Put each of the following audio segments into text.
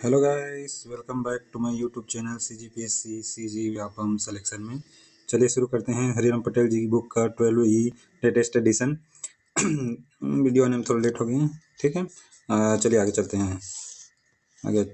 Hello guys, welcome back to my YouTube channel CGPSC CG Vyapam selection में। चलिए शुरू करते हैं हरिराम पटेल जी की बुक का 12E लेटेस्ट एडिशन। वीडियो आने में थोड़ा लेट हो गई है, ठीक है। चलिए आगे चलते हैं। आगे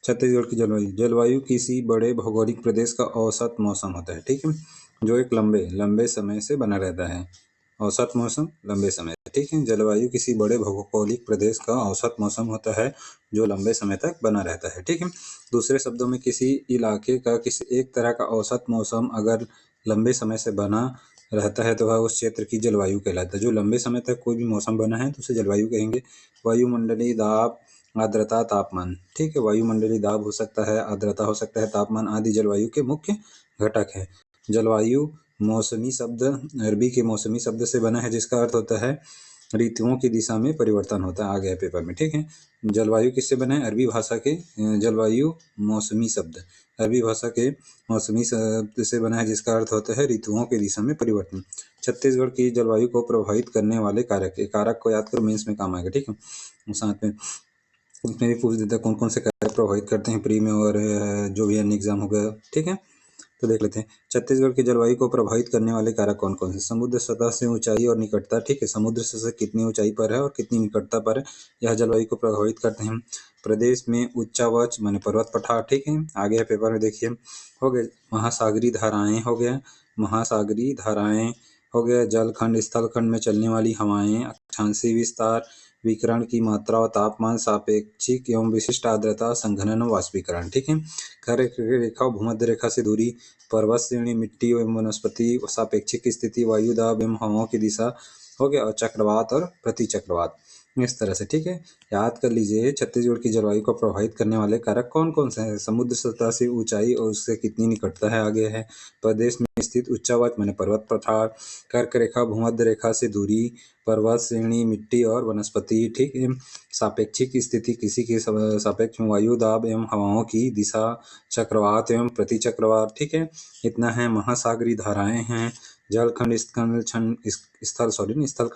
छत्तीसगढ़ की जलवायु किसी बड़े भौगोलिक प्रदेश का औसत मौसम होता है, ठीक है, जो एक लंबे समय से बना रहता है। औसत मौसम लंबे समय, ठीक है। जलवायु किसी बड़े भौगोलिक प्रदेश का औसत मौसम होता है जो लंबे समय तक बना रहता है, ठीक है। दूसरे शब्दों में किसी इलाके का किसी एक तरह का औसत मौसम अगर लंबे समय से बना रहता है तो वह उस क्षेत्र की जलवायु कहलाता है। जो लंबे समय तक कोई भी मौसम बना है तो उसे जलवायु कहेंगे। वायुमंडलीय दाब, आर्द्रता, तापमान, ठीक है। वायुमंडलीय दाब हो सकता है, आर्द्रता हो सकता है, तापमान आदि जलवायु के मुख्य घटक है। जलवायु मौसमी शब्द अरबी के मौसमी शब्द से बना है जिसका अर्थ होता है ऋतुओं की दिशा में परिवर्तन होता है। आ गया पेपर में, ठीक है। जलवायु किससे बना है? अरबी भाषा के जलवायु मौसमी शब्द अरबी भाषा के मौसमी शब्द से बना है जिसका अर्थ होता है ऋतुओं की दिशा में परिवर्तन। छत्तीसगढ़ की जलवायु को प्रभावित करने वाले कारक, कारक को याद करो, मेंस में काम आएगा, ठीक है। साथ में इसमें भी पूछ देता है कौन कौन से कारक प्रभावित करते हैं प्री में और जो भी अन्य एग्जाम हो गया, ठीक है। तो देख लेते हैं छत्तीसगढ़ की जलवायु को प्रभावित करने वाले कारक कौन कौन से। समुद्र सतह से ऊंचाई और निकटता, ठीक है। समुद्र सतह से कितनी ऊंचाई पर है और कितनी निकटता पर है, यह जलवायु को प्रभावित करते हैं। प्रदेश में उच्चावच माने पर्वत पठार, ठीक है। आगे है पेपर में, देखिए हो गए महासागरीय धाराएं, हो गया महासागरीय धाराएं, हो गया जलखंड स्थलखंड में चलने वाली हवाएं, अक्षांशीय विस्तार, विकिरण की मात्रा और तापमान, सापेक्षिक एवं विशिष्ट आर्द्रता, संघनन और वाष्पीकरण, ठीक है। कर्क रेखा और भूमध्य रेखा से दूरी, पर्वत श्रेणी, मिट्टी एवं वनस्पति, सापेक्षिक स्थिति, वायु दाब एवं हवाओं की दिशा, हो गया, और चक्रवात और प्रतिचक्रवात, इस तरह से, ठीक है। याद कर लीजिए छत्तीसगढ़ की जलवायु को प्रभावित करने वाले कारक कौन कौन से हैं। समुद्र सतह से ऊंचाई और उससे कितनी निकटता है, आगे है। प्रदेश में स्थित उच्चावच माने पर्वत पठार, कर्क रेखा भूमध्य रेखा से दूरी, पर्वत श्रेणी, मिट्टी और वनस्पति, ठीक है। सापेक्षिक स्थिति किसी के सापेक्ष में वायु दाब एवं हवाओं की दिशा, चक्रवात एवं प्रतिचक्रवात, ठीक है। इतना है। महासागरीय धाराएं हैं, जलखंड स्थलखंड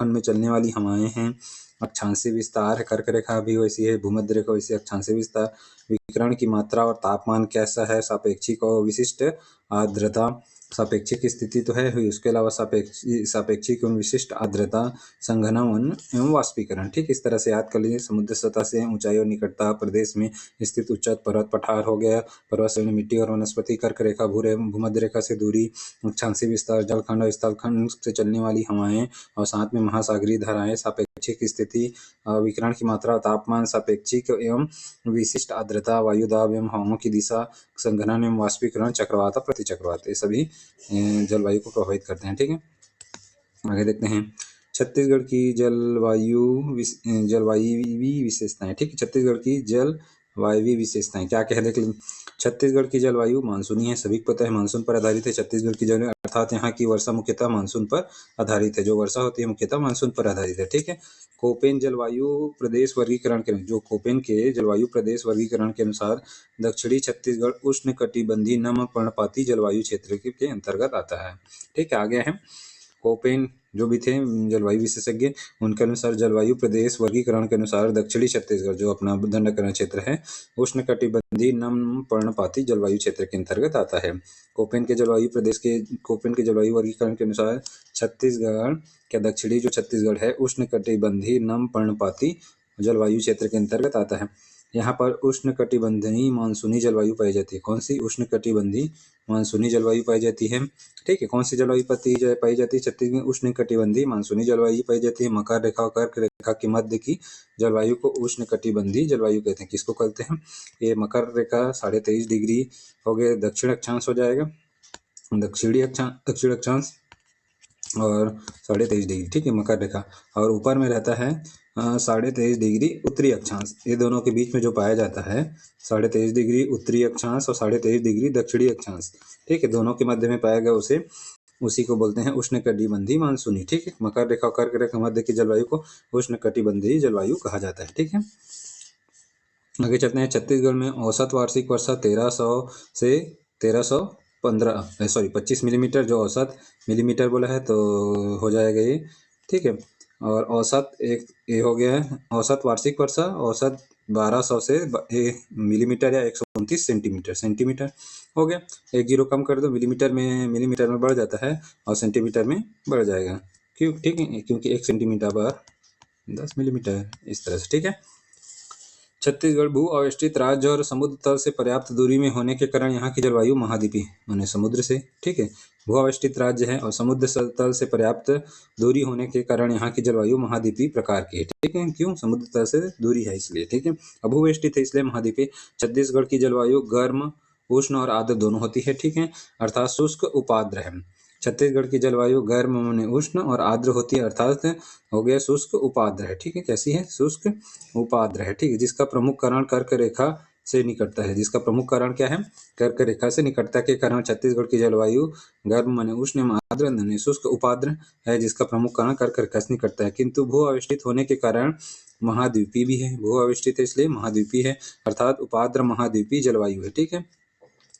में चलने वाली हवाएं हैं, अक्षांशीय विस्तार है, कर्क रेखा भी वैसी है, भूमध्य रेखा वैसी, अक्षांशीय विस्तार, विकिरण की मात्रा और तापमान कैसा है, सापेक्षिक और विशिष्ट आर्द्रता, सापेक्षिक स्थिति तो है हुई, उसके अलावा सापेक्षिक एवं विशिष्ट आर्द्रता, संघनन एवं वाष्पीकरण, ठीक। इस तरह से याद कर लीजिए। समुद्र सतह से ऊंचाई और निकटता, प्रदेश में स्थित उच्चत पर्वत पठार, हो गया पर्वत श्रेणी, मिट्टी और वनस्पति, कर्क रेखा भूमध्य रेखा से दूरी, अक्षांशीय विस्तार, जलखंड और स्थलखंड से चलने वाली हवाएं, और साथ में महासागरीय धाराएं, सापेक्षिक स्थिति, विकिरण की मात्रा, तापमान, सापेक्षिक एवं विशिष्ट आर्द्रता, वायु दाब एवं हवाओं की दिशा, संघनन एवं वाष्पीकरण, चक्रवात और प्रतिचक्रवात, ये सभी जलवायु को प्रभावित करते हैं, ठीक है। आगे देखते हैं छत्तीसगढ़ की जलवायवी विशेषताएं, ठीक है। छत्तीसगढ़ की जलवायवी विशेषताएं क्या क्या है, देख लें। छत्तीसगढ़ की जलवायु मानसूनी है, सभी को पता है, मानसून पर आधारित है। छत्तीसगढ़ की जलवायु अर्थात यहाँ की वर्षा मुख्यतः मानसून पर आधारित है। जो वर्षा होती है मुख्यतः मानसून पर आधारित है, ठीक है। कोपेन जलवायु प्रदेश वर्गीकरण के जो कोपेन के जलवायु प्रदेश वर्गीकरण के अनुसार दक्षिणी छत्तीसगढ़ उष्ण कटिबंधीय नम पर्णपाती जलवायु क्षेत्र के अंतर्गत आता है, ठीक है। आगे है कोपेन जो भी थे जलवायु विशेषज्ञ, उनके अनुसार जलवायु प्रदेश वर्गीकरण के अनुसार दक्षिणी छत्तीसगढ़ जो अपना दंडकरण क्षेत्र है उष्ण कटिबंधीय नम पर्णपाती जलवायु क्षेत्र के अंतर्गत आता है। कोपेन के जलवायु वर्गीकरण के अनुसार छत्तीसगढ़ के दक्षिणी जो छत्तीसगढ़ है उष्ण कटिबंधीय नम पर्णपाती जलवायु क्षेत्र के अंतर्गत आता है। यहाँ पर उष्ण कटिबंधीय मानसूनी जलवायु पाई जाती है। कौन सी? उष्ण कटिबंधीय मानसूनी जलवायु पाई जाती है, ठीक है। कौन सी जलवायु पाई जाती है छत्तीसगढ़ में? उष्ण कटिबंधीय मानसूनी जलवायु पाई जाती है। मकर रेखा और कर्क रेखा के मध्य की जलवायु को उष्ण कटिबंधीय जलवायु कहते हैं। किसको कहते हैं? ये मकर रेखा 23.5 डिग्री हो गए दक्षिण अक्षांश हो जाएगा, दक्षिणी अक्षांश और 23.5 डिग्री, ठीक है, मकर रेखा। और ऊपर में रहता है 23.5 डिग्री उत्तरी अक्षांश। ये दोनों के बीच में जो पाया जाता है 23.5 डिग्री उत्तरी अक्षांश और 23.5 डिग्री दक्षिणी अक्षांश, ठीक है, दोनों के मध्य में पाया गया उसी को बोलते हैं उष्ण कटिबंधीय मानसूनी, ठीक है। मकर रेखा और कर्क रेखा मध्य की जलवायु को उष्ण कटिबंधीय जलवायु कहा जाता है, ठीक है। आगे चलते हैं। छत्तीसगढ़ में औसत वार्षिक वर्षा 25 मिलीमीटर, जो औसत मिलीमीटर बोला है तो हो जाएगा ये, ठीक है। और औसत एक ये हो गया है औसत वार्षिक वर्षा, औसत 1200 से मिलीमीटर या 129 सेंटीमीटर हो गया। एक जीरो कम कर दो, मिलीमीटर में बढ़ जाता है और सेंटीमीटर में बढ़ जाएगा। क्यों? ठीक है, क्योंकि 1 सेंटीमीटर पर 10 मिलीमीटर, इस तरह से। ठीक है। छत्तीसगढ़ भू अवस्थित राज्य और समुद्र तल से पर्याप्त दूरी में होने के कारण यहाँ की जलवायु महाद्वीपीय, माने समुद्र से। ठीक है, भू अवस्थित राज्य है और समुद्र तल से पर्याप्त दूरी होने के कारण यहाँ की जलवायु महाद्वीपीय प्रकार की है। ठीक है, क्यों? समुद्र तल से दूरी है इसलिए। ठीक है, अब भू अवस्थित है इसलिए महाद्वीपीय। छत्तीसगढ़ की जलवायु गर्म, उष्ण और आर्द्र दोनों होती है। ठीक है, अर्थात शुष्क उपाद्र है। छत्तीसगढ़ की जलवायु गर्म माने उष्ण और आर्द्र होती है, अर्थात हो गया शुष्क उपाद्र है। ठीक है, कैसी है? शुष्क उपाद्र है। ठीक है, जिसका प्रमुख कारण कर्क रेखा से निकटता है। जिसका प्रमुख कारण क्या है? कर्क रेखा से निकटता के कारण छत्तीसगढ़ की जलवायु गर्म माने उष्ण एवं आर्द्र माने शुष्क उपाद्र है, जिसका प्रमुख कारण कर्क रेखा से निकटता है। किंतु भू अवस्थित होने के कारण महाद्वीपीय भी है। भू अवस्थित है इसलिए महाद्वीपीय है, अर्थात उपाद्र महाद्वीपीय जलवायु है। ठीक है,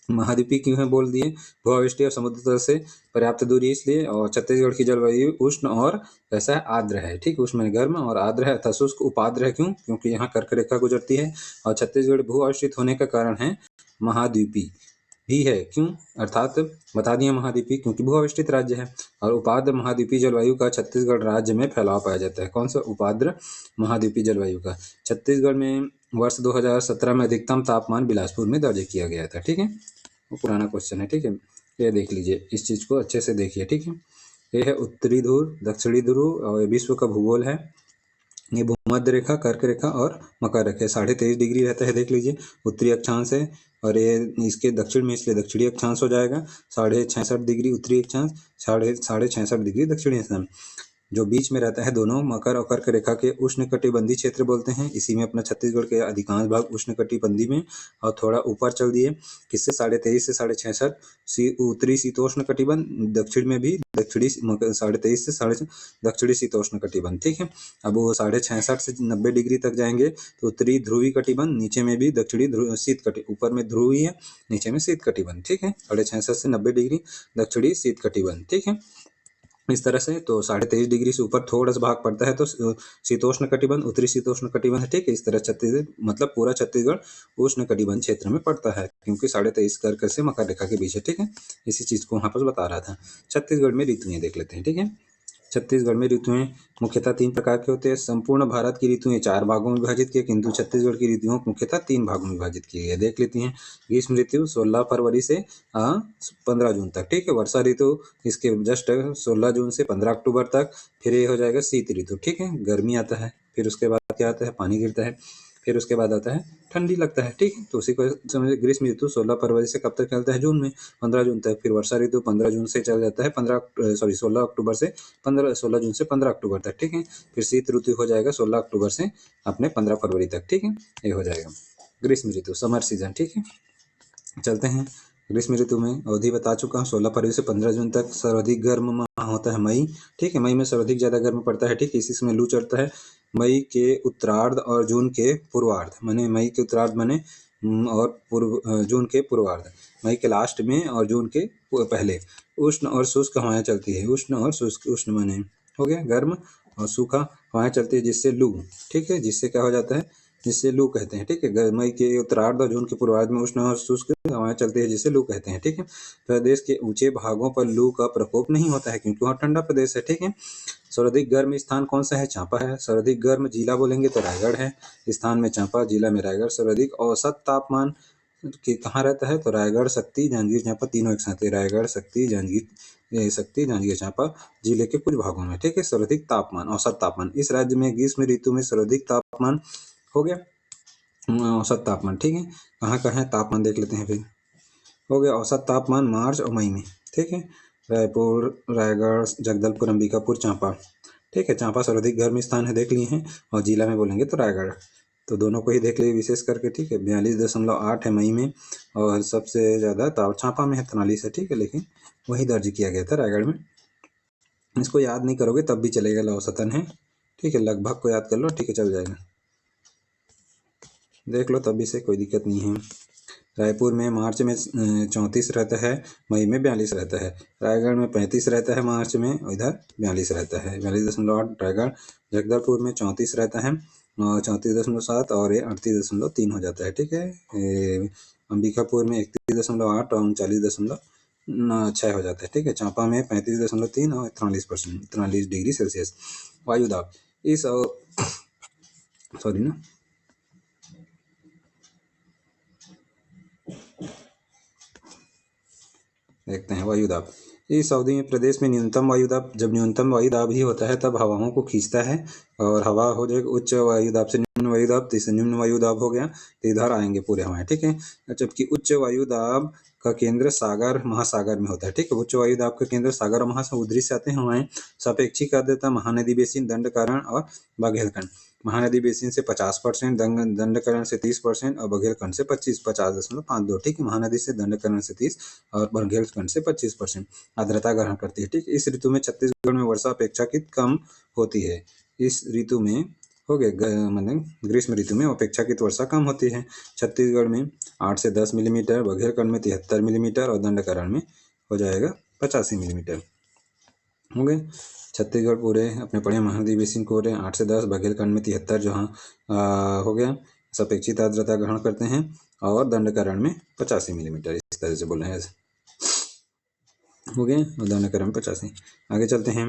महाद्वीपीय क्यों है बोल दिए? भू अवस्थित और समुद्र तल से पर्याप्त दूरी इसलिए, और छत्तीसगढ़ की जलवायु उष्ण और कैसा है? आर्द्र है। ठीक, उष्ण में गर्म और आर्द्र है, अर्थात शुष्क उपाद्र है। क्यों? क्योंकि यहाँ कर्क रेखा गुजरती है। और छत्तीसगढ़ भू अवस्थित होने का कारण है महाद्वीपीय भी है। क्यों? अर्थात बता दिए महाद्वीपीय क्योंकि भू अवस्थित राज्य है। और उपाद्र महाद्वीपीय जलवायु का छत्तीसगढ़ राज्य में फैलाव पाया जाता है। कौन सा? उपाद्र महाद्वीपीय जलवायु का। छत्तीसगढ़ में वर्ष 2017 में अधिकतम तापमान बिलासपुर में दर्ज किया गया था। ठीक है, वो पुराना क्वेश्चन है। ठीक है, ये देख लीजिए, इस चीज़ को अच्छे से देखिए। ठीक है, ये है उत्तरी ध्रुव, दक्षिणी ध्रुव और विश्व का भूगोल है। ये भूमध्य रेखा, कर्क रेखा और मकर रेखा 23.5 डिग्री रहता है। देख लीजिए, उत्तरी अक्षांश है और ये इसके दक्षिण में इसलिए दक्षिणी अक्षांश हो जाएगा। 66.5 डिग्री उत्तरी अक्षांश, 66.5 डिग्री दक्षिणी अक्षांश। जो बीच में रहता है दोनों मकर और कर्क रेखा के उष्णकटिबंधीय क्षेत्र बोलते हैं। इसी में अपना छत्तीसगढ़ के अधिकांश भाग उष्णकटिबंधीय में, और थोड़ा ऊपर चल दिए किससे? 23.5 से 66.5 उत्तरी शीतोष्ण कटिबंध, दक्षिण में भी दक्षिणी 23.5 से दक्षिणी शीतोष्ण कटिबंध। ठीक है, अब वो 66.5 से 90 डिग्री तक जाएंगे तो उत्तरी ध्रुवी कटिबंध, नीचे में भी दक्षिणी शीत कटि, ऊपर में ध्रुवी है, नीचे में शीत कटिबंध। ठीक है, 66.5 से 90 डिग्री दक्षिणी शीत कटिबंध। ठीक है, इस तरह से। तो 23.5 डिग्री से ऊपर थोड़ा सा भाग पड़ता है तो शीतोष्ण कटिबंध, उत्तरी शीतोष्ण कटिबंध है। ठीक है, इस तरह छत्तीसगढ़ मतलब पूरा छत्तीसगढ़ उष्ण कटिबंध क्षेत्र में पड़ता है, क्योंकि 23.5 कर्क से मकर रेखा के बीच है। ठीक है, इसी चीज को वहां पर बता रहा था। छत्तीसगढ़ में ऋतुएं देख लेते हैं। ठीक है, छत्तीसगढ़ में ऋतुएं मुख्यतः 3 प्रकार के होते हैं। संपूर्ण भारत की ऋतुएं 4 भागों में विभाजित की, किंतु छत्तीसगढ़ की ऋतुओं को मुख्यतः 3 भागों में विभाजित की गई है। देख लेती हैं। ग्रीष्म ऋतु 16 फरवरी से 15 जून तक। ठीक है, वर्षा ऋतु इसके जस्ट 16 जून से 15 अक्टूबर तक। फिर ये हो जाएगा शीत ऋतु। ठीक है, गर्मी आता है। फिर उसके बाद क्या आता है? पानी गिरता है। फिर उसके बाद आता है ठंडी लगता है। ठीक है, तो उसी को समझिए। ग्रीष्म ऋतु 16 फरवरी से कब तक चलता है? जून में, 15 जून तक। फिर वर्षा ऋतु 15 जून से चल जाता है 16 अक्टूबर से 16 जून से 15 अक्टूबर तक। ठीक है, फिर शीत ऋतु हो जाएगा 16 अक्टूबर से अपने 15 फरवरी तक। ठीक है, ये हो जाएगा ग्रीष्म ऋतु, समर सीजन। ठीक है, चलते हैं। ग्रीष्म ऋतु में अवधि बता चुका हूँ, 16 फरवरी से 15 जून तक। सर्वाधिक गर्म माह होता है मई। ठीक है, मई में सर्वाधिक ज़्यादा गर्म पड़ता है। ठीक है, इसी समय लू चलता है। मई के उत्तरार्ध और जून के पूर्वार्ध, माने मई के उत्तरार्ध माने और जून के पूर्वार्ध, मई के लास्ट में और जून के पहले उष्ण और शुष्क हवाएं चलती है। उष्ण और शुष्क, उष्ण माने हो गया गर्म, और सूखा हवाएं चलती है, जिससे लू। ठीक है, जिससे क्या हो जाता है? जिससे लू कहते हैं। ठीक है, मई के उत्तरार्ध और जून के पूर्वार्ध में उष्ण और शुष्क हवाएं चलती है, जिसे लू कहते हैं। ठीक है, प्रदेश के ऊंचे भागों पर लू का प्रकोप नहीं होता है, क्योंकि वहाँ ठंडा प्रदेश है। ठीक है, सर्वाधिक गर्म स्थान कौन सा है? चांपा है। सर्वाधिक गर्म जिला बोलेंगे तो रायगढ़ है। स्थान में चांपा, जिला में रायगढ़। सर्वाधिक औसत तापमान कहाँ रहता है? तो रायगढ़, शक्ति, जांजगीर चांपा तीनों एक साथ है। रायगढ़, शक्ति, जांजगीर चांपा जिले के कुछ भागों में। ठीक है, सर्वाधिक तापमान, औसत तापमान। इस राज्य में ग्रीष्म ऋतु में सर्वाधिक तापमान हो गया औसत तापमान। ठीक है, कहाँ कहाँ है तापमान देख लेते हैं। फिर हो गया औसत तापमान मार्च और मई में। ठीक है, रायपुर, रायगढ़, जगदलपुर, अंबिकापुर, चांपा। ठीक है, चांपा सर्वाधिक गर्म स्थान है, देख लिए हैं। और जिला में बोलेंगे तो रायगढ़, तो दोनों को ही देख लिए विशेष करके। ठीक है, 42.8 है मई में, और सबसे ज़्यादा ताप चांपा में है 43 है। ठीक है, लेकिन वही दर्ज किया गया था रायगढ़ में। इसको याद नहीं करोगे तब भी चलेगा, औसतन है। ठीक है, लगभग को याद कर लो। ठीक है, चल जाएगा, देख लो तभी से, कोई दिक्कत नहीं है। रायपुर में मार्च में 34 रहता है, मई में 42 रहता है। रायगढ़ में 35 रहता है मार्च में, और इधर 42 रहता है, 42.8 रायगढ़। जगदलपुर में 34 रहता है 34.7 और ये 38.3 हो जाता है। ठीक है, अंबिकापुर में 31.8 और 39.6 हो जाता है। ठीक है, चांपा में 35.3 और 43 डिग्री सेल्सियस वायुदाब। इस सॉरी ना, देखते हैं वायुदाब। इस अवधि में प्रदेश में न्यूनतम वायुदाब, जब न्यूनतम वायुदाब ही होता है तब हवाओं को खींचता है, और हवा हो जाएगा उच्च वायुदाब से निम्न वायुदाब, तो इसे निम्न वायुदाब हो गया, तो इधर आएंगे पूरे हवाएं। ठीक है, जबकि उच्च वायुदाब का केंद्र सागर महासागर में होता है। ठीक है, उच्च वायुदाब का केंद्र सागर और महासमुद्री से आते हैं हवाएं। सापेक्षिक आर्द्रता महानदी बेसिन, दंडकारण्य और बघेलखंड। महानदी बेसिन से 50%, दंडकरण से 30% और बघेलखंड से 50.52। ठीक है, महानदी से दंडकरण से 30 और बघेलखंड से 25% आर्द्रता ग्रहण करती है। ठीक, इस ऋतु में छत्तीसगढ़ में वर्षा अपेक्षाकृत कम होती है। इस ऋतु में हो गए मतलब ग्रीष्म ऋतु में अपेक्षाकृत वर्षा कम होती है। छत्तीसगढ़ में 8 से 10 मिलीमीटर, बघेलखंड में 73 मिलीमीटर और दंडकरण में हो जाएगा 85 मिलीमीटर। हो गए छत्तीसगढ़ पूरे अपने पढ़े महानदी बेसिन को 8 से 10, बघेलखंड में 73 जहाँ हो गया सापेक्षिक आर्द्रता ग्रहण करते हैं, और दंडकरण में 85 मिलीमीटर। इस तरह से बोल रहे हैं, हो गए दंडकरण 85। आगे चलते हैं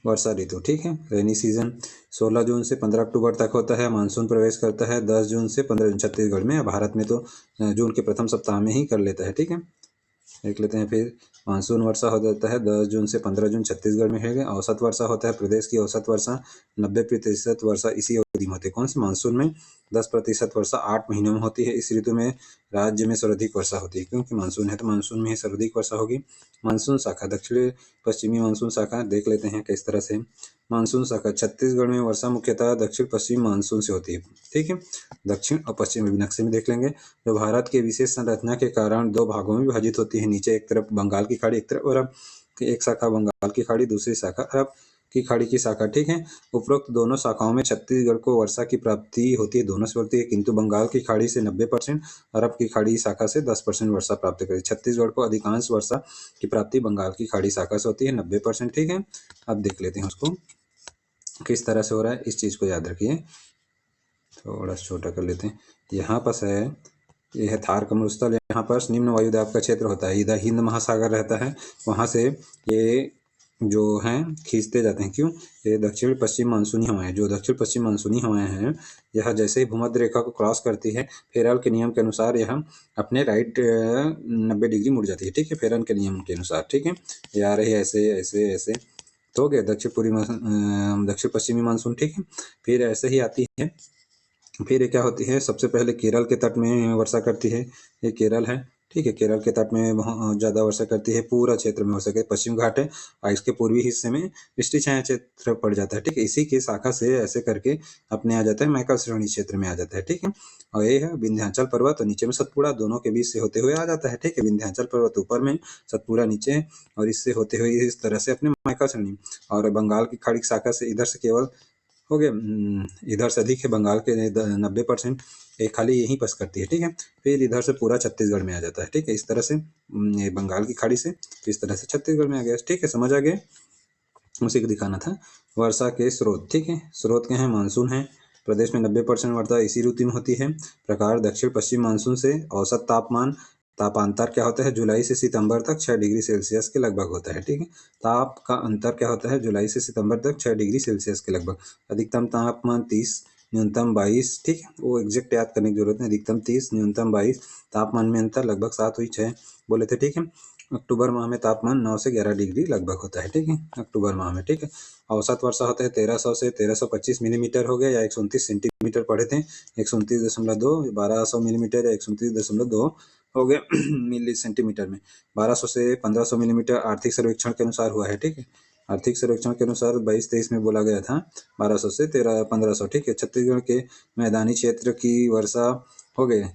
वर्षा ऋतु। ठीक है, रेनी सीजन 16 जून से 15 अक्टूबर तक होता है। मानसून प्रवेश करता है 10 जून से 15 जून छत्तीसगढ़ में। भारत में तो जून के प्रथम सप्ताह में ही कर लेता है। ठीक है, देख लेते हैं फिर। मानसून वर्षा हो जाता है 10 जून से 15 जून छत्तीसगढ़ में है। औसत वर्षा होता है, प्रदेश की औसत वर्षा 90% वर्षा इसी अवधि में होती है। कौन सी? मानसून में 10% वर्षा 8 महीनों में होती है। इस ऋतु में राज्य में सर्वाधिक वर्षा होती है, क्योंकि मानसून है तो मानसून में ही सर्वाधिक वर्षा होगी। मानसून शाखा, दक्षिण पश्चिमी मानसून शाखा देख लेते हैं किस तरह से। मानसून शाखा छत्तीसगढ़ में वर्षा मुख्यतः दक्षिण पश्चिम मानसून से होती है। ठीक है, दक्षिण और पश्चिम नक्शे में देख लेंगे। जो भारत के विशेष संरचना के कारण दो भागों में विभाजित होती है। नीचे एक तरफ बंगाल की खाड़ी, एक तरफ अरब की, एक शाखा बंगाल की खाड़ी, दूसरी शाखा अरब की खाड़ी की शाखा। ठीक है, उपरोक्त दोनों शाखाओं में छत्तीसगढ़ को वर्षा की प्राप्ति होती है, दोनों से होती है, किंतु बंगाल की खाड़ी से 90%, अरब की खाड़ी शाखा से 10% वर्षा प्राप्त करती है। छत्तीसगढ़ को अधिकांश वर्षा की प्राप्ति बंगाल की खाड़ी शाखा से होती है, 90%। ठीक है, अब देख लेते हैं उसको किस तरह से हो रहा है, इस चीज़ को याद रखिए। थोड़ा छोटा कर लेते हैं। यहाँ पर है, ये है थार कमरुस्थल। यहाँ पर निम्न वायुदाब का क्षेत्र होता है, इधर हिंद महासागर रहता है, वहाँ से ये जो हैं खींचते जाते हैं। क्यों? ये दक्षिण पश्चिम मानसूनी हवाएं, जो दक्षिण पश्चिम मानसूनी हवाएं हैं, यह जैसे ही भूमध्य रेखा को क्रॉस करती है, फेरल के नियम के अनुसार यह अपने राइट 90 डिग्री मुड़ जाती है। ठीक है, फेरल के नियम के अनुसार। ठीक है, ये आ रही है ऐसे ऐसे ऐसे, तो हो गया दक्षिण पश्चिमी मानसून। ठीक है, फिर ऐसे ही आती है। फिर ये क्या होती है, सबसे पहले केरल के तट में वर्षा करती है। ये केरल है। ठीक है, केरल के तट में बहुत ज़्यादा वर्षा करती है, पूरा क्षेत्र में हो सके। पश्चिम घाट है और इसके पूर्वी हिस्से में वृष्टि छाया क्षेत्र पड़ जाता है। ठीक है, इसी की शाखा से ऐसे करके अपने आ जाता है मैकल श्रेणी क्षेत्र में आ जाता है। ठीक है, और ये है विंध्याचल पर्वत और नीचे में सतपुड़ा, दोनों के बीच से होते हुए आ जाता है। ठीक है, विंध्याचल पर्वत ऊपर में, सतपुड़ा नीचे, और इससे होते हुए इस तरह से अपने मैकल श्रेणी, और बंगाल की खाड़ी शाखा से इधर से केवल हो गया, इधर से अधिक है बंगाल के 90%, एक खाली यहीं पास करती है। ठीक है, फिर इधर से पूरा छत्तीसगढ़ में आ जाता है। ठीक है, इस तरह से ये बंगाल की खाड़ी से इस तरह से छत्तीसगढ़ में आ गया। ठीक है, समझ आ गया, उसी को दिखाना था। वर्षा के स्रोत। ठीक है, स्रोत क्या है? मानसून है। प्रदेश में 90% वर्षा इसी ऋतु में होती है। प्रकार दक्षिण पश्चिम मानसून से। औसत तापमान, तापांतर क्या होता है? जुलाई से सितंबर तक 6 डिग्री सेल्सियस के लगभग होता है। ठीक है, ताप का अंतर क्या होता है? जुलाई से सितंबर तक 6 डिग्री सेल्सियस के लगभग। अधिकतम तापमान 30, न्यूनतम 22। ठीक है, वो एग्जैक्ट याद करने की जरूरत नहीं। अधिकतम 30, न्यूनतम 22। तापमान में अंतर लगभग 7 हुई 6 बोले थे। ठीक है, अक्टूबर माह में तापमान 9 से 11 डिग्री लगभग होता है। ठीक है, अक्टूबर माह में। ठीक है, औसत वर्षा होता है 1300 से 1325 मिलीमीटर हो गया, या 129 सेंटीमीटर पढ़े थे। 129.2, 1200 मिलीमीटर या 129.2 हो गया मिली सेंटीमीटर में। 1200 से 1500 मिलीमीटर आर्थिक सर्वेक्षण के अनुसार हुआ है। ठीक है, आर्थिक सर्वेक्षण के अनुसार 22-23 में बोला गया था 1200 से 1500। ठीक है, छत्तीसगढ़ के मैदानी क्षेत्र की वर्षा हो गए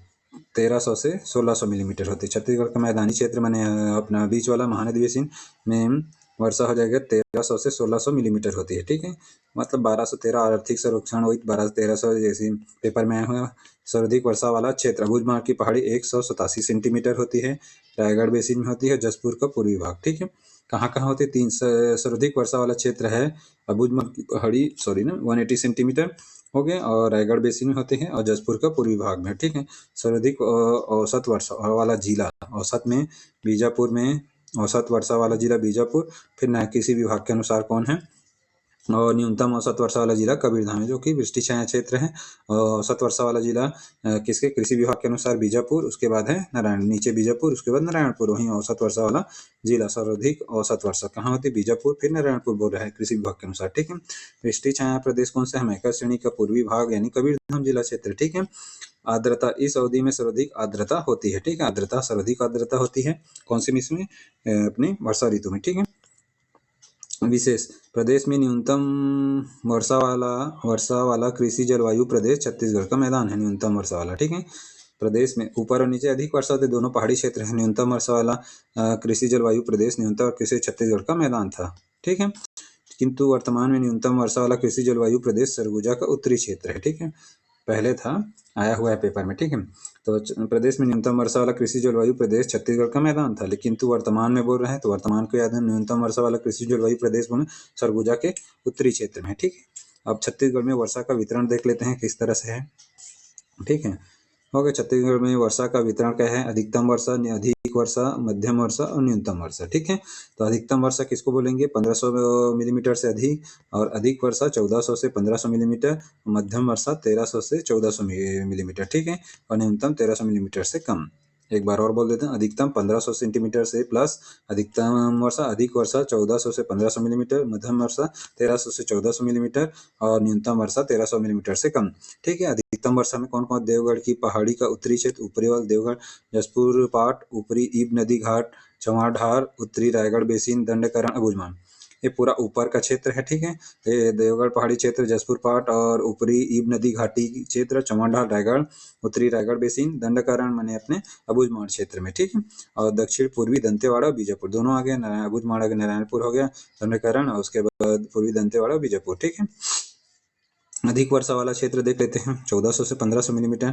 1300 से 1600 मिलीमीटर होती है। छत्तीसगढ़ का मैदानी क्षेत्र माने अपना बीच वाला महानदी बेसिन में वर्षा हो जाएगा 1300 से 1600 मिलीमीटर होती है। ठीक है, मतलब 1213 आर्थिक सर्वेक्षण हुई 1200-1300 जैसे पेपर में आया हुआ। सर्वाधिक वर्षा वाला क्षेत्र बुधमार्ग की पहाड़ी 187 सेंटीमीटर होती है, रायगढ़ बेसिन में होती है, जसपुर का पूर्वी भाग। ठीक है, कहाँ कहाँ होती है? सर्वाधिक वर्षा वाला क्षेत्र है अबुझमाड़ की पहाड़ी 180 सेंटीमीटर हो गए, और रायगढ़ बेसिन में होते हैं, और जसपुर का पूर्वी भाग में, ठीक है। सर्वाधिक औसत वर्षा वाला जिला, औसत में बीजापुर में, औसत वर्षा वाला जिला बीजापुर। फिर न किसी विभाग के अनुसार कौन है? और न्यूनतम औसत वर्षा वाला जिला कबीरधाम है, जो कि वृष्टि छाया क्षेत्र है। और औसत वर्षा वाला जिला किसके? कृषि विभाग के अनुसार बीजापुर, उसके बाद है नारायण, नीचे बीजापुर, उसके बाद नारायणपुर। वहीं औसत वर्षा वाला जिला, सर्वाधिक औसत वर्षा कहाँ होती है? बीजापुर, फिर नारायणपुर बोल रहा है कृषि विभाग के अनुसार, ठीक है। वृष्टि छाया प्रदेश कौन सा है? मैकर श्रेणी का पूर्वी भाग यानी कबीरधाम जिला क्षेत्र, ठीक है। आर्द्रता, इस अवधि में सर्वाधिक आर्द्रता होती है, ठीक है। आर्द्रता, सर्वाधिक आर्द्रता होती है कौन सी में? अपनी वर्षा ऋतु में, ठीक है। विशेष, प्रदेश में न्यूनतम वर्षा वाला कृषि जलवायु प्रदेश छत्तीसगढ़ का मैदान है, न्यूनतम वर्षा वाला, ठीक है। प्रदेश में ऊपर और नीचे अधिक वर्षा होती है, दोनों पहाड़ी क्षेत्र है। न्यूनतम वर्षा वाला कृषि जलवायु प्रदेश, न्यूनतम कृषि छत्तीसगढ़ का मैदान था, ठीक है। किंतु वर्तमान में न्यूनतम वर्षा वाला कृषि जलवायु प्रदेश सरगुजा का उत्तरी क्षेत्र है, ठीक है। पहले था, आया हुआ है पेपर में, ठीक है। तो प्रदेश में न्यूनतम वर्षा वाला कृषि जलवायु प्रदेश छत्तीसगढ़ का मैदान था, लेकिन तो वर्तमान में बोल रहे हैं, तो वर्तमान को याद है, न्यूनतम वर्षा वाला कृषि जलवायु प्रदेश बोले सरगुजा के उत्तरी क्षेत्र में, ठीक है। अब छत्तीसगढ़ में वर्षा का वितरण देख लेते हैं किस तरह से है, ठीक है। हो गया, छत्तीसगढ़ में वर्षा का वितरण क्या है? अधिकतम वर्षा, अधिक वर्षा, मध्यम वर्षा और न्यूनतम वर्षा, ठीक है। तो अधिकतम वर्षा किसको बोलेंगे? 1500 मिलीमीटर से अधिक, और अधिक वर्षा 1400 से 1500 मिलीमीटर, मध्यम वर्षा 1300 से 1400 मिलीमीटर, ठीक है। और न्यूनतम 1300 मिलीमीटर से कम। एक बार और बोल देते हैं, अधिकतम 1500 सेंटीमीटर से प्लस, अधिकतम वर्षा, अधिक वर्षा 1400 से 1500 मिलीमीटर, मध्यम वर्षा 1300 से 1400 मिलीमीटर, और न्यूनतम वर्षा 1300 मिलीमीटर से कम, ठीक है। अधिकतम वर्षा में कौन कौन? देवगढ़ की पहाड़ी का उत्तरी क्षेत्र, ऊपरी वाला देवगढ़, जसपुर पाट, ऊपरी ईब नदी घाट, चौहाढ़, उत्तरी रायगढ़ बेसिन, दंडकरण, अबुझमाड़, ये पूरा ऊपर का क्षेत्र है, ठीक है। ये देवगढ़ पहाड़ी क्षेत्र, जसपुर पाट और ऊपरी ईब नदी घाटी क्षेत्र, चौहाढ़ रायगढ़, उत्तरी रायगढ़ बेसिन, दंडकरण माने अपने अबुझमाड़ क्षेत्र में, ठीक है। और दक्षिण पूर्वी दंतेवाड़ा बीजापुर, दोनों आ गए, अबुझमाड़ आगे नारायणपुर हो गया, दंडकरण, और उसके बाद पूर्वी दंतेवाड़ा बीजापुर, ठीक है। अधिक वर्षा वाला क्षेत्र देख लेते हैं, 1400 से 1500 मिलीमीटर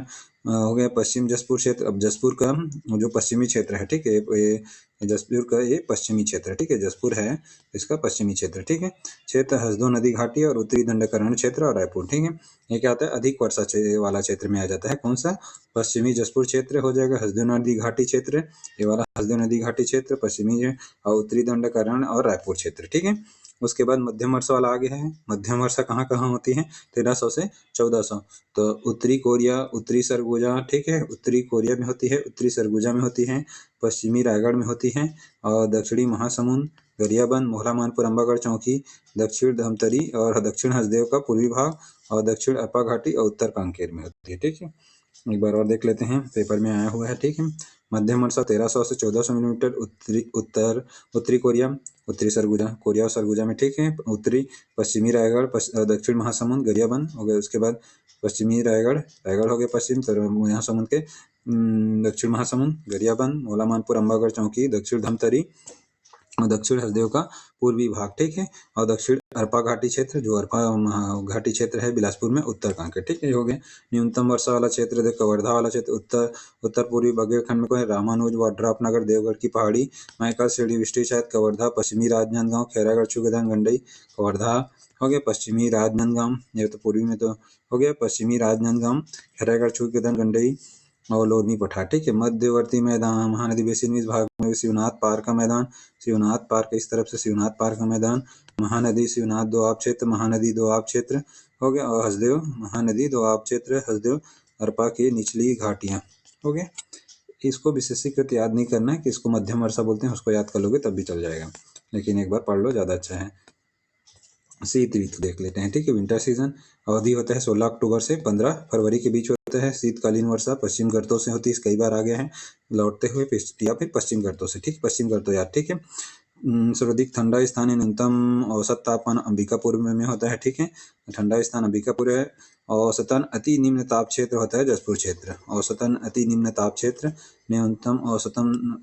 हो गया पश्चिम जसपुर क्षेत्र। अब जसपुर का जो पश्चिमी क्षेत्र है, ठीक है, ये जसपुर का ये पश्चिमी क्षेत्र है, ठीक है। जसपुर है इसका पश्चिमी क्षेत्र, ठीक है। क्षेत्र हसदो नदी घाटी और उत्तरी दंडकरण क्षेत्र और रायपुर, ठीक है। ये क्या आता है? अधिक वर्षा वाला क्षेत्र में आ जाता है, कौन सा? पश्चिमी जसपुर क्षेत्र हो जाएगा, हसदो नदी घाटी क्षेत्र, ये वाला हसदो नदी घाटी क्षेत्र पश्चिमी, और उत्तरी दंडकरण और रायपुर क्षेत्र, ठीक है। उसके बाद मध्यम वर्षा वाला आगे है। मध्यम वर्षा कहाँ कहाँ होती है? 1300 से 1400। तो उत्तरी कोरिया, उत्तरी सरगुजा, ठीक है, उत्तरी कोरिया में होती है, उत्तरी सरगुजा में होती है, पश्चिमी रायगढ़ में होती है, और दक्षिणी महासमुंद, गरियाबंद, मोहला मानपुर, अंबागढ़ चौकी, दक्षिण धमतरी और दक्षिण हसदेव का पूर्वी भाग, और दक्षिण अरपा घाटी और उत्तर कांकेर में होती है, ठीक है। एक बार और देख लेते हैं, पेपर में आया हुआ है, ठीक है। मध्यम वर्षा 1300 से 1400 मिलीमीटर उत्तरी कोरिया, उत्तरी सरगुजा, कोरिया और सरगुजा में, ठीक है। उत्तरी पश्चिमी रायगढ़, दक्षिण महासमुंद, गरियाबंद हो गया, उसके बाद पश्चिमी रायगढ़, रायगढ़ हो गया पश्चिम, तो महासमुंद के दक्षिण महासमुंद, गरियाबंद, मोला मानपुर, अंबागढ़ चौकी, दक्षिण धमतरी और दक्षिण हसदेव का पूर्वी भाग, ठीक है। और दक्षिण अरपा घाटी क्षेत्र, जो अरपा घाटी क्षेत्र है बिलासपुर में, उत्तर कांकेर, ठीक है, हो गया। न्यूनतम वर्षा वाला क्षेत्र देख, कवर्धा वाला क्षेत्र, उत्तर पूर्वी बघेलखंड में कोई रामानुज, वाड्राफनगर, देवगढ़ की पहाड़ी, मैकल सीढ़ी, विष्टि शायद, कवर्धा, पश्चिमी राजनांदगांव, खैरागढ़, चुगदन, गंडई, कवर्धा हो गया, पश्चिमी राजनांदगांव, ये तो पूर्वी में तो हो गया, पश्चिमी राजनांदगांव, खैरागढ़, चुगदन, गंडई और लोरमी पठार, ठीक है। मध्यवर्ती मैदान, महानदी बेसिन में इस भाग में शिवनाथ पार्क का मैदान, शिवनाथ पार्क इस तरफ से शिवनाथ पार्क का मैदान, महानदी शिवनाथ दोआब क्षेत्र, महानदी दोआब क्षेत्र हो गया, और हसदेव महानदी दोआब क्षेत्र, हसदेव अरपा की निचली घाटियां हो गया। इसको विशेषीकृत याद नहीं करना है कि इसको मध्यम वर्षा बोलते हैं, उसको याद कर लोगे तब भी चल जाएगा, लेकिन एक बार पढ़ लो, ज़्यादा अच्छा है। शीत ऋतु देख लेते हैं, ठीक है। विंटर सीजन अवधि होता है 16 अक्टूबर से 15 फरवरी के बीच होता है। शीतकालीन वर्षा पश्चिम घाटों से होती है, कई बार आ गया है, लौटते हुए या फिर पश्चिम घाटों से, ठीक, पश्चिम घाटों याद, ठीक है। सर्वाधिक ठंडा स्थान न्यूनतम औसत तापमान अंबिकापुर में होता है, ठीक है। ठंडा स्थान अंबिकापुर है, औसतन अति निम्न ताप क्षेत्र होता है जसपुर क्षेत्र। औसतन अति निम्न ताप क्षेत्र। न्यूनतम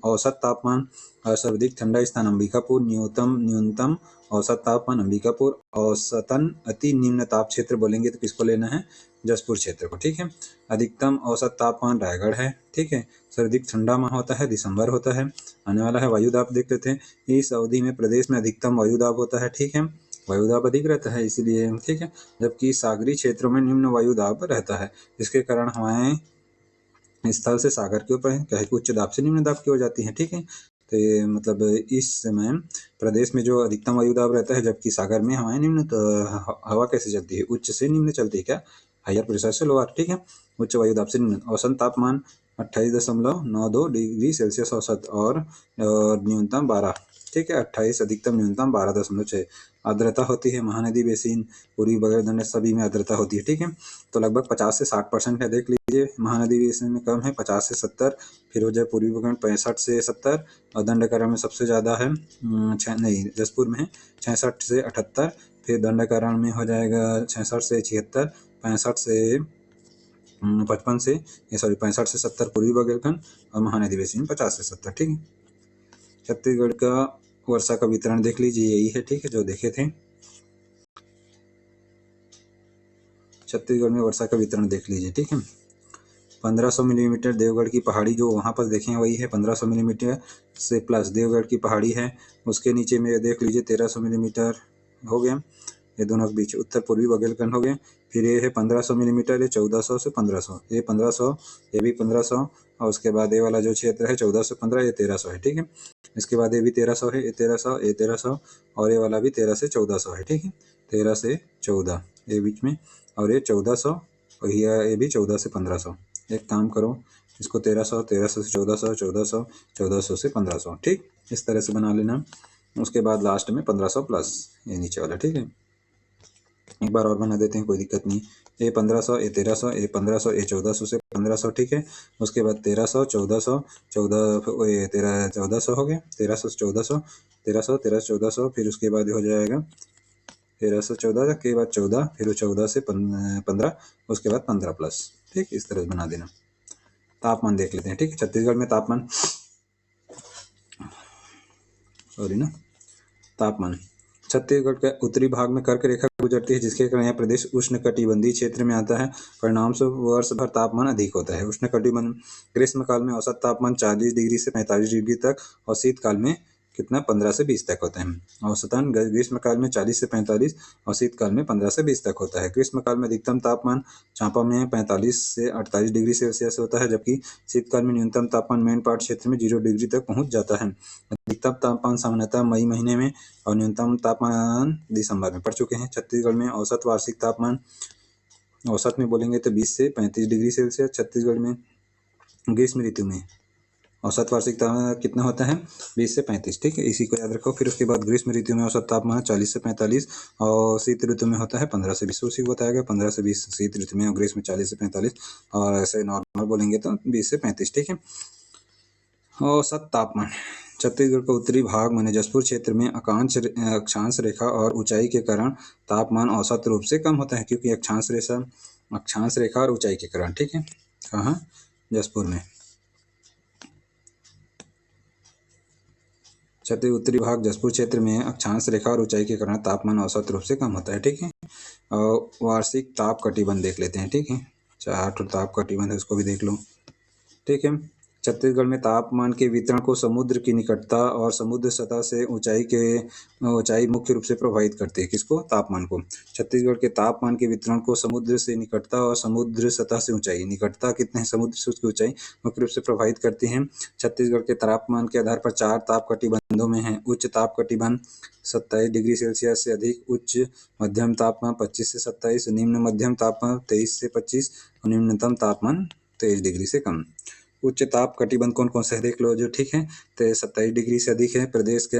औसत तापमान और सर्वाधिक ठंडा स्थान अंबिकापुर। न्यूनतम औसत तापमान अंबिकापुर। औसतन अति निम्न ताप क्षेत्र बोलेंगे तो किसको लेना है? जसपुर क्षेत्र को। ठीक है। अधिकतम औसत तापमान रायगढ़ है। ठीक है। सर्वाधिक ठंडा माह होता है दिसंबर होता है। आने वाला है वायुदाब देख लेते हैं। इस अवधि में प्रदेश में अधिकतम वायुदाब होता है। ठीक है। वायुदाब अधिक रहता है इसीलिए। ठीक है। जबकि सागरीय क्षेत्रों में निम्न वायुदाब रहता है, जिसके कारण हवाएं स्थल से सागर के ऊपर है, क्या है कि उच्च दाब से निम्न दाब की हो जाती है। ठीक है। तो ये मतलब इस समय प्रदेश में जो अधिकतम वायुदाब रहता है, जबकि सागर में हवाएं निम्न। तो हवा कैसे चलती है? उच्च से निम्न चलती है। क्या? हायर प्रेशर से लोअर। ठीक है। उच्च वायुदाब से निम्न। औसत तापमान 28.92 डिग्री सेल्सियस औसत और न्यूनतम 12। ठीक है। 28 अधिकतम, न्यूनतम 12.6। आर्द्रता होती है महानदी बेसिन, पूर्वी बगलदंड सभी में आर्द्रता होती है। ठीक है। तो लगभग 50 से 60% है। देख लीजिए महानदी बेसिन में कम है 50 से 70, फिर हो जाए पूर्वी बगलदंड 65 से 70 और दंडकारण्य में सबसे ज़्यादा है नहीं जसपुर में है 66 से 78, फिर दंडकारण्य में हो जाएगा 66 से 76, 65 से 55 से 65 से 70 पूर्वी बघेलखंड और महानदी बेसिन 50 से 70। ठीक है। छत्तीसगढ़ का वर्षा का वितरण देख लीजिए, यही है। ठीक है, जो देखे थे। छत्तीसगढ़ में वर्षा का वितरण देख लीजिए। ठीक है। 1500 मिलीमीटर देवगढ़ की पहाड़ी जो वहाँ पर देखें वही है। 1500 मिलीमीटर से प्लस देवगढ़ की पहाड़ी है। उसके नीचे में देख लीजिए 1300 मिलीमीटर हो गया। ये दोनों के बीच उत्तर पूर्वी बघेलखंड हो गए। फिर ये है 1500 मिलीमीटर, ये 1400 से 1500, ये 1500, ये भी 1500 और उसके बाद ये वाला जो क्षेत्र है 14 से 15, ये 1300 है। ठीक है। इसके बाद ये भी 1300 है, ये 1300, ये 1300 और ये वाला भी 13 से 1400 है। ठीक है। 13 से 14 ये बीच में, और ये 1400 और ये भी 14 से 1500। एक काम करो, इसको 1300, 1300 से 1400, 1400, 1400 से 1500। ठीक, इस तरह से बना लेना। उसके बाद लास्ट में 1500 प्लस ये नीचे वाला। ठीक है। एक बार और बना देते हैं, कोई दिक्कत नहीं। ये 1500, ये 1300, ये 1500, ये 1400 से 1500। ठीक है। उसके बाद 1300, 1400, 14, ये 1400 हो गया। 1300 से 1400, 1300, 1400, फिर उसके बाद हो जाएगा 1314 के बाद 14, फिर 14 से 15, उसके बाद 15 प्लस। ठीक, इस तरह से बना देना। तापमान देख लेते हैं। ठीक है। छत्तीसगढ़ में तापमान तापमान छत्तीसगढ़ के उत्तरी भाग में कर्क रेखा गुजरती है, जिसके कारण यह प्रदेश उष्णकटिबंधीय क्षेत्र में आता है। परिणामस्वरूप वर्ष भर तापमान अधिक होता है। उष्णकटिबंध ग्रीष्म काल में औसत तापमान 40 डिग्री से 45 डिग्री तक और शीतकाल में कितना 15 से 20 तक होता है। औसतन ग्रीष्म काल में 40 से 45 और शीतकाल में 15 से 20 तक होता है। ग्रीष्म काल में अधिकतम तापमान चांपा में 45 से 48 डिग्री सेल्सियस होता है, जबकि शीतकाल में न्यूनतम तापमान मैनपाट क्षेत्र में 0 डिग्री तक पहुंच जाता है। अधिकतम तापमान सामान्यतः मई महीने में और न्यूनतम तापमान दिसंबर में पड़ चुके हैं। छत्तीसगढ़ में औसत वार्षिक तापमान औसत में बोलेंगे तो 20 से 35 डिग्री सेल्सियस। छत्तीसगढ़ में ग्रीष्म ऋतु में औसत वार्षिक तापमान कितना होता है? 20 से 35। ठीक है, इसी को याद रखो। फिर उसके बाद ग्रीष्म ऋतु में औसत तापमान 40 से 45 और शीत ऋतु में होता है 15 से 20। उसी को बताया गया 15 से 20 शीत ऋतु में और ग्रीष्म 40 से 45 और ऐसे नॉर्मल बोलेंगे तो 20 से 35। ठीक है। औसत तापमान छत्तीसगढ़ का उत्तरी भाग माने जसपुर क्षेत्र में अक्षांश रेखा और ऊंचाई के कारण तापमान औसत रूप से कम होता है, क्योंकि अक्षांश रेखा और ऊंचाई के कारण। ठीक है। कहाँ? जसपुर में। छत्तीसगढ़ उत्तरी भाग जसपुर क्षेत्र में अक्षांश रेखा और ऊंचाई के कारण तापमान औसत रूप से कम होता है। ठीक है। और वार्षिक ताप कटिबंध देख लेते हैं। ठीक है। 4 ताप कटिबंध है, उसको भी देख लो। ठीक है। छत्तीसगढ़ में तापमान के वितरण को समुद्र की निकटता और समुद्र सतह से ऊंचाई मुख्य रूप से प्रभावित करती है। किसको? तापमान को। छत्तीसगढ़ के तापमान के वितरण को समुद्र से निकटता और समुद्र सतह से ऊंचाई, निकटता कितने है समुद्र से उसकी ऊंचाई, मुख्य रूप से प्रभावित करती हैं। छत्तीसगढ़ के तापमान के आधार पर 4 ताप कटिबंधों में है। उच्च ताप कटिबंध 27 डिग्री सेल्सियस से अधिक, उच्च मध्यम तापमान 25 से 27, निम्न मध्यम तापमान 23 से 25 और न्यूनतम तापमान 23 डिग्री से कम। उच्च ताप कटिबंध कौन कौन से है देख लो जो। ठीक है। तो 27 डिग्री से अधिक है प्रदेश के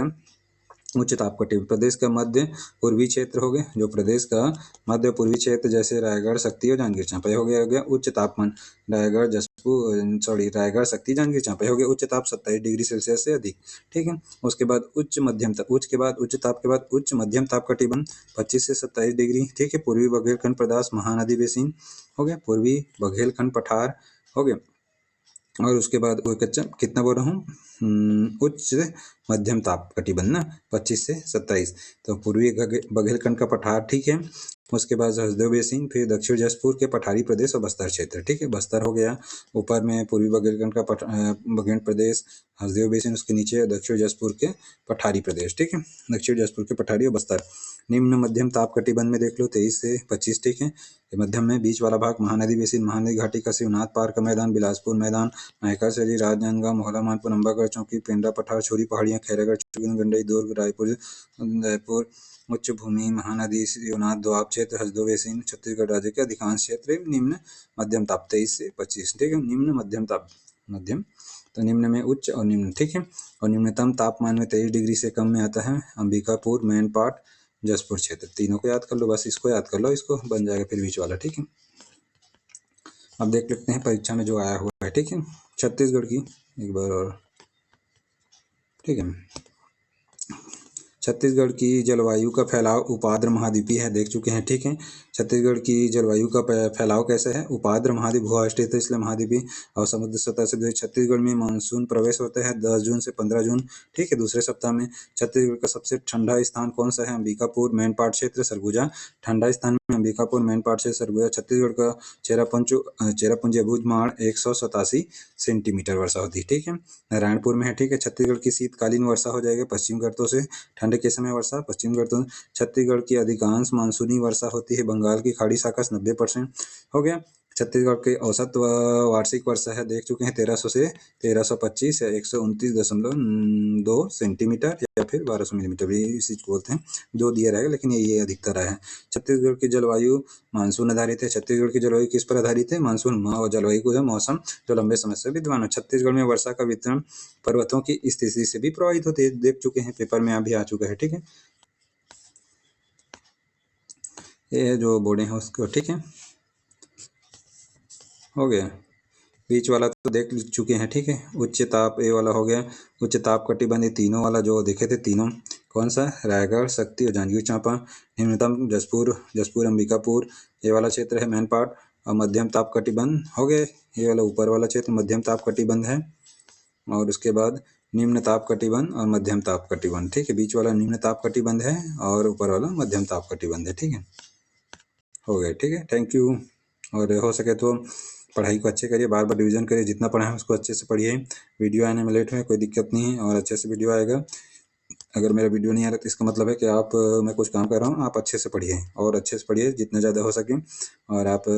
उच्च ताप कटिबंध प्रदेश का मध्य पूर्वी क्षेत्र हो गया, जो प्रदेश का मध्य पूर्वी क्षेत्र जैसे रायगढ़, शक्ति और जांजगीर चांपा हो गया उच्च तापमान। रायगढ़ रायगढ़, शक्ति, जांजगीर चांपा हो गया उच्च ताप 27 डिग्री सेल्सियस से अधिक। ठीक है। उसके बाद उच्च मध्यम ताप, उच्च ताप के बाद उच्च मध्यम ताप कटिबंध 25 से 27 डिग्री। ठीक है। पूर्वी बघेलखंड प्रदेश, महानदी बेसिन हो गया, पूर्वी बघेलखंड पठार हो गया। और उसके बाद वो कितना बोल रहा हूँ, उच्च मध्यम ताप कटिबंध ना 25 से 27, तो पूर्वी बघेलखंड का पठार। ठीक है। उसके बाद हसदेव बेसिन, फिर दक्षिण जसपुर के पठारी प्रदेश और बस्तर क्षेत्र। ठीक है। बस्तर हो गया ऊपर में, पूर्वी बघेलखंड का बघेल प्रदेश, हसदेव बेसिन उसके नीचे, दक्षिण जसपुर के पठारी प्रदेश। ठीक है। दक्षिण जसपुर के पठारी और बस्तर। निम्न मध्यम ताप कटिबंध में देख लो 23 से 25। ठीक है। मध्यम में बीच वाला भाग महानदी बेसिन, महानदी घाटी का शिवनाथ पार का मैदान, बिलासपुर मैदान, महकर शैली, राजनांदगांव, मोहला, मानपुर, अम्बागढ़ चौकी, पेंड्रा पठार, छोरी पहाड़ियाँ, खैरागढ़, गंडई, दुर्ग, रायपुर उच्च भूमि, महानदी, शिवनाथ दोआब क्षेत्र, हसदेव बेसिन, छत्तीसगढ़ राज्य के अधिकांश क्षेत्र निम्न मध्यम ताप 23 से 25। ठीक है। निम्न मध्यम ताप, मध्यम तो निम्न में उच्च और निम्न। ठीक है। और न्यूनतम तापमान में 23 डिग्री से कम में आता है अंबिकापुर, मैनपाट, जसपुर क्षेत्र। तीनों को याद कर लो, बस इसको याद कर लो, इसको बन जाएगा फिर बीच वाला। ठीक है। अब देख लेते हैं परीक्षा में जो आया हुआ है। ठीक है। छत्तीसगढ़ की एक बार और। ठीक है। छत्तीसगढ़ की जलवायु का फैलाव उपाद्र महाद्वीपीय है, देख चुके हैं। ठीक है। छत्तीसगढ़ की जलवायु का फैलाव कैसा है, उपाद्र महाद्वीप भू स्थित है इसलिए महाद्वीपीय, और समुद्र सतह से छत्तीसगढ़ में मानसून प्रवेश होता है 10 जून से 15 जून। ठीक है। दूसरे सप्ताह में। छत्तीसगढ़ का सबसे ठंडा स्थान कौन सा है, अंबिकापुर, मैनपाट क्षेत्र, सरगुजा। ठंडा स्थान में अंबिकापुर, मैनपाट क्षेत्र, सरगुजा। छत्तीसगढ़ का चेरापूंजी अबूझमाड़ 187 सेंटीमीटर वर्षा होती है। ठीक है। नारायणपुर में है। ठीक है। छत्तीसगढ़ की शीतकालीन वर्षा हो जाएगी पश्चिम घाटों से, ठंड के समय वर्षा पश्चिम घाटों। छत्तीसगढ़ की अधिकांश मानसूनी वर्षा होती है बंगाल की खाड़ी शाखा 90% हो गया। छत्तीसगढ़ के औसत वार्षिक वर्षा है, देख चुके हैं, 1300 से 1325 या 129.2 सेंटीमीटर या फिर 1200 मिलीमीटर भी इसी को बोलते हैं, जो दिया रहेगा, लेकिन ये अधिकतर है। छत्तीसगढ़ की जलवायु मानसून आधारित है। छत्तीसगढ़ की जलवायु किस पर आधारित है, मानसून और जलवायु को मौसम जो लंबे समय से विद्यमान है। छत्तीसगढ़ में वर्षा का वितरण पर्वतों की स्थिति से भी प्रभावित होते हैं, देख चुके हैं, पेपर में अभी आ चुका है। ठीक है। ये जो बोर्डे हैं उसको। ठीक है। हो गया। बीच वाला तो देख चुके हैं। ठीक है। उच्च ताप ये वाला हो गया, उच्च ताप कटिबंध तीनों वाला जो देखे थे, तीनों कौन सा, रायगढ़, शक्ति और जांजगीर चांपा। निम्नतम जसपुर अंबिकापुर ये वाला क्षेत्र है, मैनपाट। और मध्यम ताप कटिबंध हो गए, ये वाला ऊपर वाला क्षेत्र मध्यम ताप कटिबंध है। और उसके बाद निम्न ताप कटिबंध और मध्यम ताप कटिबंध। ठीक है। बीच वाला निम्न ताप कटिबंध है और ऊपर वाला मध्यम ताप कटिबंध है। ठीक है। हो गए। ठीक है। Thank you. और हो सके तो पढ़ाई को अच्छे करिए, बार बार रिवीजन करिए, जितना पढ़ा है उसको अच्छे से पढ़िए। वीडियो आने में लेट है कोई दिक्कत नहीं है, और अच्छे से वीडियो आएगा। अगर मेरा वीडियो नहीं आ रहा तो इसका मतलब है कि आप मैं कुछ काम कर रहा हूँ, आप अच्छे से पढ़िए, और अच्छे से पढ़िए जितना ज़्यादा हो सके। और आप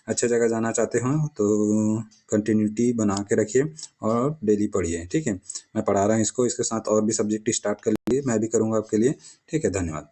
अच्छे जगह जाना चाहते हो तो कंटिन्यूटी बना के रखिए और डेली पढ़िए। ठीक है। मैं पढ़ा रहा हूँ इसको, इसके साथ और भी सब्जेक्ट स्टार्ट कर लीजिए, मैं भी करूँगा आपके लिए। ठीक है। धन्यवाद।